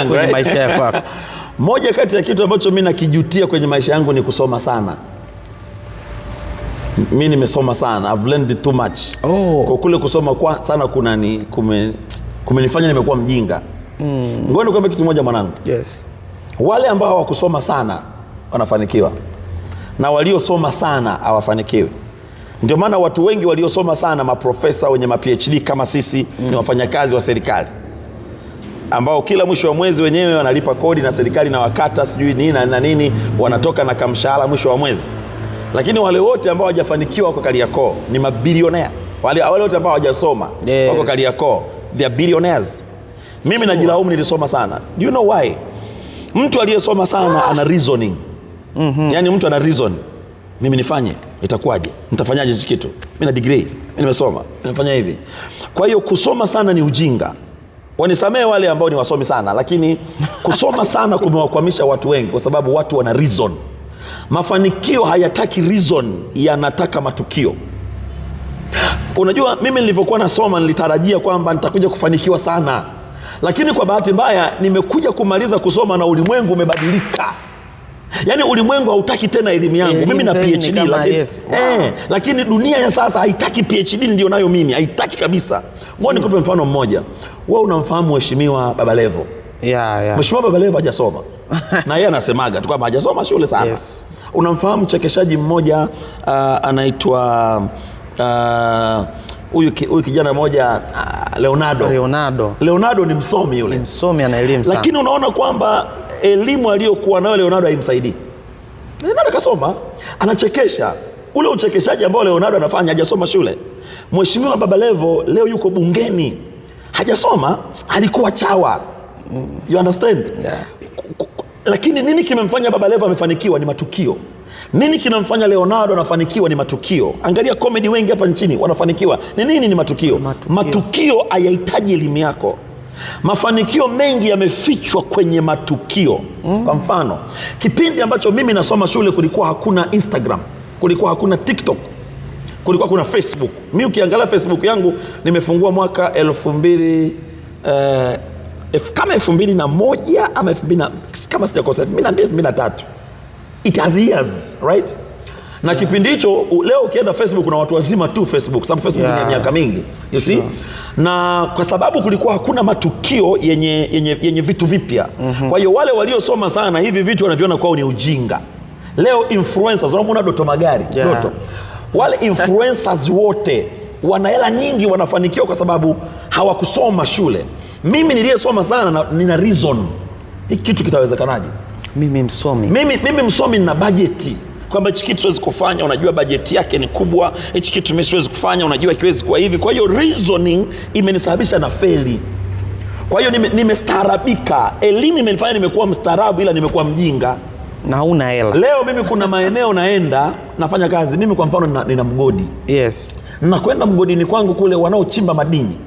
kwenye maisha yako? Moja kati ya kitu ambacho mimi nakijutia kwenye maisha yangu ni kusoma sana. Mimi nimesoma sana. I've learned too much. Kwa kule kusoma sana kumenifanya nimekuwa mjinga. Ngoja nikwambie kitu moja mwanangu. Yes. Wale ambao hawakusoma sana wanafanikiwa. Na waliosoma sana hawafanikiwi. Ndio maana watu wengi waliosoma sana, maprofesa wenye ma-PhD kama sisi, ni wafanyakazi wa serikali, ambao kila mwisho wa mwezi wenyewe wanalipa kodi na serikali na wakata sijui nini na nini, wanatoka na kamshahara mwisho wa mwezi. Lakini wale wote ambao hawajafanikiwa wako Kariakoo ni mabilionea. Wale wote ambao hawajasoma wako Kariakoo, they are billionaires. Mimi najilaumu nilisoma sana. Do you know why? Mtu aliyesoma sana ana reasoning. Yani mtu ana reason. Mimi nifanye, itakuwaje? Nitafanyaje hichi kitu? Mimi na degree, mimi nimesoma, nimefanya hivi. Kwa hiyo kusoma sana ni ujinga. Wanisamee wale ambao ni wasomi sana, lakini kusoma sana kumewakwamisha watu wengi kwa sababu watu wana reason. Mafanikio hayataki reason, yanataka matukio. Unajua mimi nilivyokuwa nasoma nilitarajia kwamba nitakuja kufanikiwa sana. Lakini kwa bahati mbaya nimekuja kumaliza kusoma na ulimwengu umebadilika. Yani ulimwengu hautaki tena elimu yangu. Mimi na PhD lakini dunia ya sasa haitaki PhD ndio nayo mimi. Haitaki kabisa. Ngoja nikupe mfano mmoja. Wewe unamfahamu Mheshimiwa Baba Levo? Mheshimiwa Baba Levo hajasoma. Na yeye anasemaga tu kama hajasoma shule sana. Unamfahamu chekeshaji mmoja anaitwa huyu kijana mmoja Leonardo ni msomi yule. Msomi, ana elimu sana. Lakini unaona kwamba elimu aliyokuwa nayo Leonardo haimsaidii. Leonardo kasoma, anachekesha. Ule uchekeshaji ambao Leonardo anafanya, hajasoma shule. Mheshimiwa Baba Levo leo yuko bungeni. Hajasoma, alikuwa chawa. You understand? Lakini nini kimemfanya Baba Levo amefanikiwa? Ni matukio. Nini kinamfanya Leonardo anafanikiwa? Ni matukio. Angalia comedy wengi hapa nchini wanafanikiwa. Ni matukio. Matukio hayahitaji elimu yako. Mafanikio mengi yamefichwa kwenye matukio. Kwa mfano, kipindi ambacho mimi nasoma shule kulikuwa hakuna Instagram, kulikuwa hakuna TikTok, kulikuwa hakuna Facebook. Mimi ukiangalia Facebook yangu nimefungua mwaka 2000 kama 2001 ama 2000 kama sijakosa 2003. It has years, right? Na kipindi hicho leo ukienda Facebook kuna watu wazima tu Facebook, sababu Facebook ni miaka mingi, you see? Na kwa sababu kulikuwa hakuna matukio yenye vitu vipya. Kwa hiyo wale waliosoma sana hivi vitu wanaviona kwao ni ujinga. Leo influencers, unaona Doto Magari, Doto. Wale influencers wote wana hela nyingi, wanafanikiwa kwa sababu hawakusoma shule. Mimi niliyesoma sana nina reason. Hiki kitu kitawezekanaje? Mimi msomi nina budget. Kwamba hichi kitu siwezi kufanya, unajua bajeti yake ni kubwa. Hichi kitu mimi siwezi kufanya, unajua kiwezi kuwa hivi. Kwa hiyo reasoning imenisababisha na feli. Kwa hiyo nimestaarabika. Elimu imenifanya nimekuwa mstaarabu, ila nimekuwa mjinga. Na huna hela. Leo mimi kuna maeneo naenda nafanya kazi. Mimi kwa mfano nina mgodi. Yes. Nakwenda mgodini kwangu kule wanaochimba madini.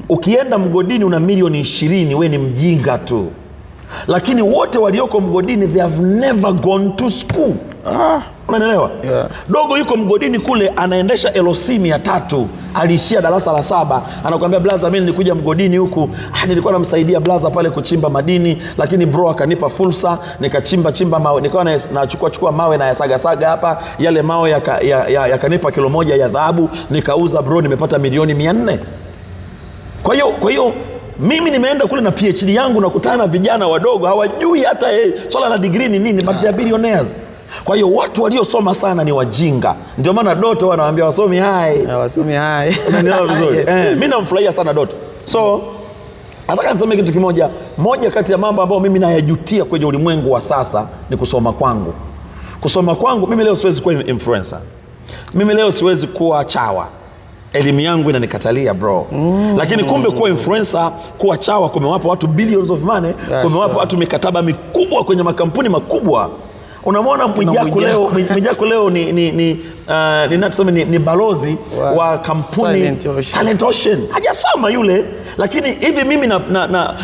Ukienda mgodini una milioni 20, wewe ni mjinga tu. Lakini wote walioko mgodini they have never gone to school. Unaelewa? Dogo yuko mgodini kule anaendesha LC 300, aliishia darasa la 7, anakuambia blaza, mimi nilikuja mgodini huku, nilikuwa namsaidia blaza pale kuchimba madini, lakini bro akanipa fursa, nikachimba mawe, nikawa nachukua mawe na yasaga hapa, yale mawe yakanipa kilo 1 ya dhahabu, nikauza bro, nimepata milioni 400. Kwa hiyo mimi nimeenda kule na PhD yangu, nakutana na vijana wadogo hawajui hata swala la degree ni nini, but they are billionaires. Kwa hiyo watu waliosoma sana ni wajinga. Ndio maana Doto wanawaambia wasomi hai. Unanielewa vizuri? Mimi namfurahia sana Doto. So nataka niseme kitu kimoja. Moja kati ya mambo ambayo mimi nayajutia kwenye ulimwengu wa sasa ni kusoma kwangu. Kusoma kwangu, mimi leo siwezi kuwa influencer. Mimi leo siwezi kuwa chawa. Elimu yangu inanikatalia bro. Lakini kumbe kuwa influencer, kuwa chawa kumewapa watu billions of money, kumewapa watu mikataba mikubwa kwenye makampuni makubwa. Unamwona Mwijaku leo ni balozi wa kampuni Silent Ocean. Hajasoma yule, lakini hivi mimi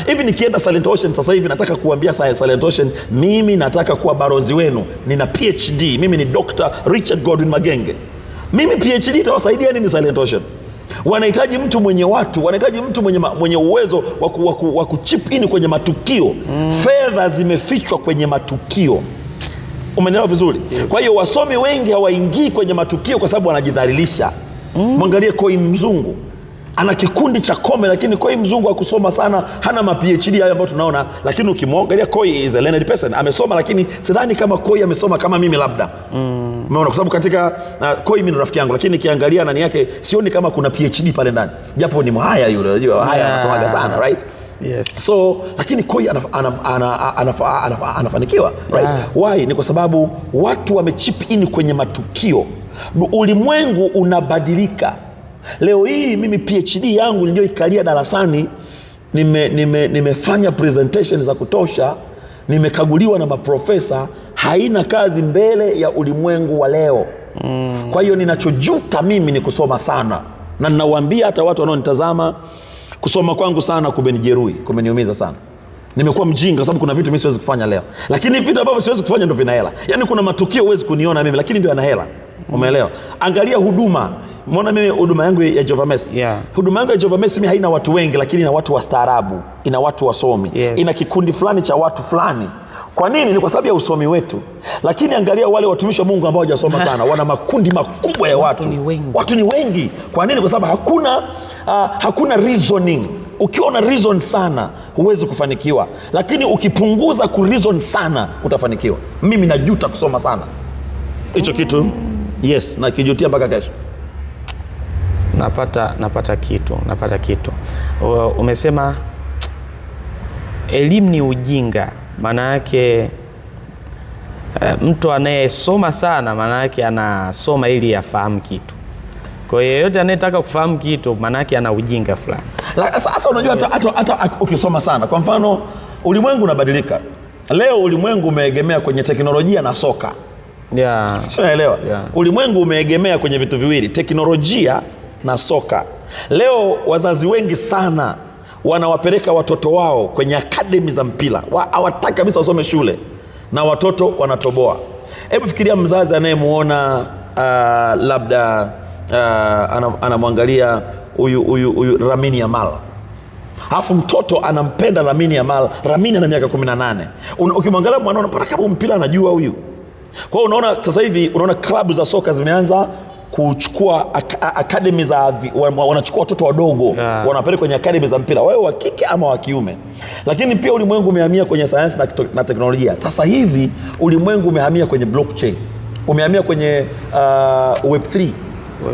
hivi nikienda Silent Ocean sasa hivi nataka kuambia Silent Ocean, mimi nataka kuwa balozi wenu. Nina PhD, mimi ni Dr. Richard Godwin Magenge. Mimi PhD itawasaidia nini Silent Ocean? Wanahitaji mtu mwenye watu, wanahitaji mtu mwenye uwezo wa kuchip in kwenye matukio. Fedha zimefichwa kwenye matukio. Umeelewa vizuri? Kwa hiyo wasomi wengi hawaingii kwenye matukio kwa sababu wanajidhalilisha. Mwangalie Koi Mzungu, ana kikundi cha Kome, lakini Koi Mzungu hakusoma sana, hana ma PhD hayo ambayo tunaona, lakini ukimwangalia Koi is a learned person, amesoma, lakini sidhani kama Koi amesoma kama mimi labda. Umeona, kwa sababu katika Koi mimi ni rafiki yangu, lakini nikiangalia ndani yake sioni kama kuna PhD pale ndani, japo ni mhaya yule, unajua haya anasomaga sana, right? Yes. So lakini Koi anafanikiwa, right? Why? Ni kwa sababu watu wamechip in kwenye matukio. Ulimwengu unabadilika. Leo hii mimi PhD yangu niliyoikalia darasani, nimefanya presentation za kutosha, nimekaguliwa na maprofesa, haina kazi mbele ya ulimwengu wa leo. Kwa hiyo ninachojuta mimi ni kusoma sana, na ninawaambia hata watu wanaonitazama, kusoma kwangu sana kumenijeruhi, kumeniumiza sana. Nimekuwa mjinga kwa sababu kuna vitu mimi siwezi kufanya leo, lakini vitu ambavyo siwezi kufanya ndio vina hela. Yaani kuna matukio huwezi kuniona mimi, lakini ndio yana hela. Umeelewa? Angalia huduma. Mbona mimi huduma yangu ya Jehova Messi, huduma yangu ya Jehova Messi mimi haina watu wengi, lakini ina watu wastaarabu, ina watu wasomi, ina kikundi fulani cha watu fulani. Kwa nini? Ni kwa sababu ya usomi wetu. Lakini angalia wale watumishi wa Mungu ambao hawajasoma sana, wana makundi makubwa ya watu. Watu ni wengi. Kwa nini? Kwa sababu hakuna reasoning. Ukiwa na reason sana huwezi kufanikiwa, lakini ukipunguza ku reason sana utafanikiwa. Mimi najuta kusoma sana. Hicho kitu yes, na kijutia mpaka kesho. Napata kitu. Umesema elimu ni ujinga. Maana yake mtu anayesoma sana maana yake anasoma ili afahamu kitu. Kwa hiyo yeyote anayetaka kufahamu kitu maana yake ana ujinga fulani. Sasa unajua hata ukisoma sana, kwa mfano ulimwengu unabadilika. Leo ulimwengu umeegemea kwenye teknolojia na soka. Unaelewa? Ulimwengu umeegemea kwenye vitu viwili, teknolojia na soka. Leo wazazi wengi sana wanawapeleka watoto wao kwenye akademi za mpira. Hawataka kabisa wasome shule, na watoto wanatoboa. Hebu fikiria mzazi anayemuona labda anamwangalia huyu Lamine Yamal. Alafu mtoto anampenda Lamine Yamal. Lamine ana miaka 18. Ukimwangalia mwana unapata kama mpira anajua huyu. Kwa hiyo unaona sasa hivi unaona klabu za soka zimeanza kuchukua akademi za wanachukua watoto wadogo, wanapeleka kwenye akademi za mpira, wewe wa kike ama wa kiume. Lakini pia ulimwengu umehamia kwenye sayansi na teknolojia. Sasa hivi ulimwengu umehamia kwenye blockchain, umehamia kwenye web3.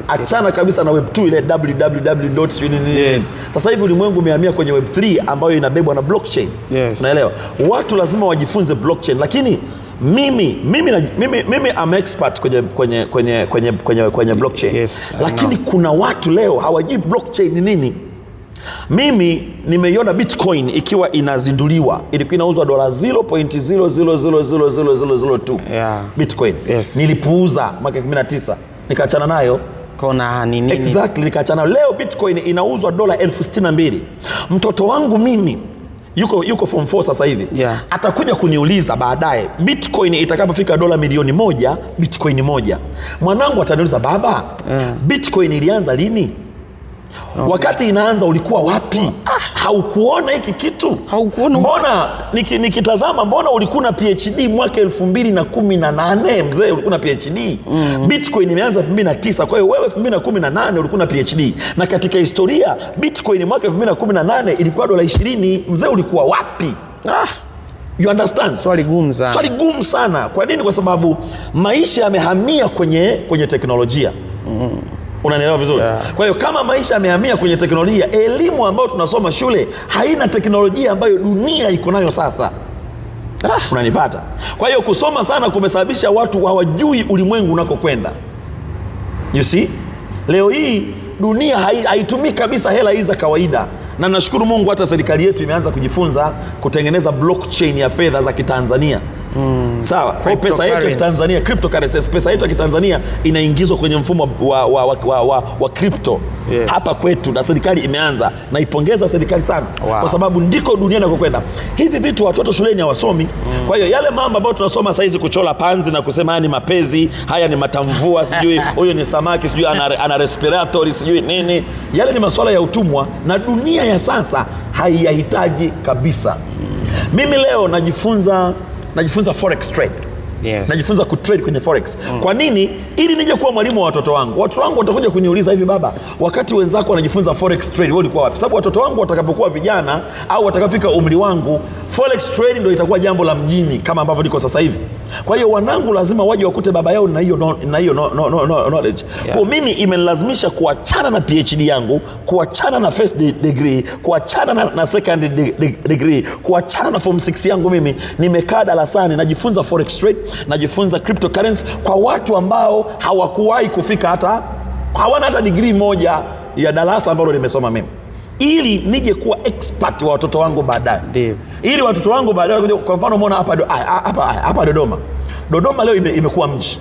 Achana kabisa na web2 ile www. Sasa hivi ulimwengu umehamia kwenye web3 ambayo inabebwa na blockchain. Unaelewa? Watu lazima wajifunze blockchain, lakini mimi am expert kwenye blockchain. Lakini kuna watu leo hawajui blockchain ni nini. Mimi nimeiona Bitcoin ikiwa inazinduliwa, ilikuwa inauzwa $0.0000002. Bitcoin. Nilipuuza mwaka 2009, nikaachana nayo. Kona nini? Exactly, nikaachana. Leo Bitcoin inauzwa $62,000. Mtoto wangu mimi yuko form 4 sasa hivi. Atakuja kuniuliza baadaye Bitcoin itakapofika $1,000,000, Bitcoin moja. Mwanangu ataniuliza, baba, Bitcoin ilianza lini? Wakati inaanza ulikuwa wapi? Haukuona hiki kitu? Mbona nikitazama, mbona ulikuwa na PhD mwaka 2018? Mzee, ulikuwa na PhD. Bitcoin imeanza 2009. Kwa hiyo wewe 2018 ulikuwa na PhD. Na katika historia Bitcoin mwaka 2018 ilikuwa $20. Mzee, ulikuwa wapi? You understand? Swali gumu sana. Kwa nini? Kwa sababu maisha yamehamia kwenye teknolojia. Unanielewa vizuri? Kwa hiyo kama maisha yamehamia kwenye teknolojia, elimu ambayo tunasoma shule haina teknolojia ambayo dunia iko nayo sasa. Unanipata? Kwa hiyo kusoma sana kumesababisha watu hawajui ulimwengu unakokwenda. You see? Leo hii dunia haitumii kabisa hela hizi za kawaida. Na nashukuru Mungu hata serikali yetu imeanza kujifunza kutengeneza blockchain ya fedha za Kitanzania. Sawa, kwa pesa yetu ya Tanzania cryptocurrencies, pesa yetu ya Tanzania inaingizwa kwenye mfumo wa crypto. Yes. Hapa kwetu na serikali imeanza, na ipongeza serikali sana. Wow. Kwa sababu ndiko dunia inakokwenda. Hivi vitu watoto shuleni hawasomi. Kwa hiyo yale mambo ambayo tunasoma sasa hizi, kuchola panzi na kusema haya ni mapezi, haya ni matamvua, sijui huyo ni samaki, sijui ana respiratory, sijui nini, yale ni masuala ya utumwa na dunia ya sasa haiyahitaji kabisa. Mimi leo najifunza forex trade. Yes. Najifunza kutrade kwenye forex. Kwa nini? Ili nije kuwa mwalimu wa watoto wangu. Watoto wangu watakuja kuniuliza, hivi baba, wakati wenzako wanajifunza forex trade, wewe ulikuwa wapi? Sababu watoto wangu watakapokuwa vijana au watakafika umri wangu, forex trade ndio itakuwa jambo la mjini kama ambavyo niko sasa hivi. Kwa hiyo wanangu lazima waje wakute baba yao na hiyo knowledge. Yeah. Kwa mimi imenilazimisha kuachana na PhD yangu, kuachana na first degree, kuachana na second degree, kuachana na form 6 yangu. Mimi nimekaa darasani najifunza forex trade, najifunza cryptocurrency kwa watu ambao hawakuwahi kufika hawana hata degree moja ya darasa ambalo nimesoma mimi, ili nije kuwa expert wa watoto wangu baadaye. Ili watoto wangu baadaye, kwa mfano umeona hapa Dodoma leo imekuwa mji.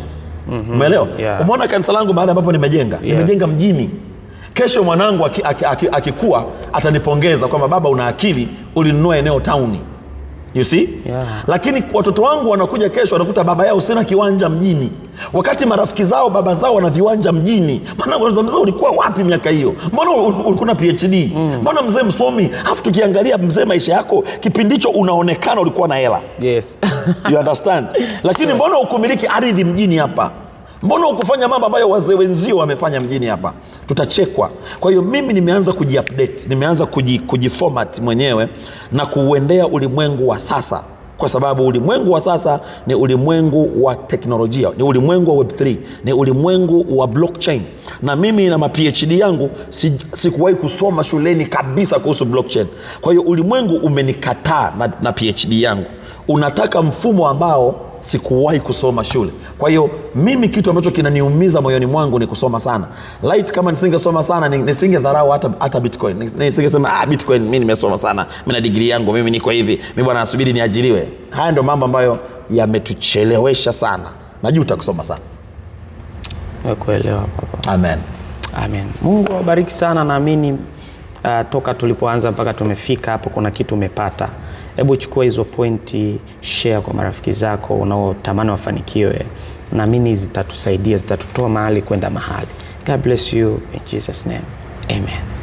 Umeelewa? Yeah. Umeona kanisa langu mahali ambapo nimejenga. Yes. Nimejenga mjini. Kesho mwanangu akikua atanipongeza kwamba baba, una akili, ulinunua eneo town. You see? Yeah. Lakini watoto wangu wanakuja kesho wanakuta baba yao sina kiwanja mjini, wakati marafiki zao baba zao wana viwanja mjini. Maana mzee ulikuwa wapi miaka hiyo? Mbona ulikuwa na PhD? Mbona mzee msomi? Alafu tukiangalia mzee, maisha yako kipindi hicho unaonekana ulikuwa na hela. Yes. You understand? Lakini mbona ukumiliki ardhi mjini hapa? Mbona ukufanya mambo ambayo wazee wenzio wamefanya mjini hapa? Tutachekwa. Kwa hiyo mimi nimeanza kujiupdate, nimeanza kujiformat mwenyewe na kuuendea ulimwengu wa sasa, kwa sababu ulimwengu wa sasa ni ulimwengu wa teknolojia, ni ulimwengu wa Web3, ni ulimwengu wa blockchain. Na mimi na PhD yangu sikuwahi kusoma shuleni kabisa kuhusu blockchain. Kwa hiyo ulimwengu umenikataa na PhD yangu. Unataka mfumo ambao sikuwahi kusoma shule. Kwa hiyo mimi kitu ambacho kinaniumiza moyoni mwangu ni kusoma sana. Light, kama nisingesoma sana nisingedharau hata Bitcoin. Nisingesema Bitcoin mimi nimesoma sana, mimi na degree yangu, mimi niko hivi, mimi bwana nasubiri niajiriwe. Haya ndio mambo ambayo yametuchelewesha sana. Najuta kusoma sana. Nakuelewa papa. Amen. Amen. Mungu awabariki sana. Naamini toka tulipoanza mpaka tumefika hapo kuna kitu umepata. Hebu chukua hizo pointi, share kwa marafiki zako unaotamani wafanikiwe. Naamini zitatusaidia, zitatutoa mahali kwenda mahali. God bless you in Jesus name. Amen.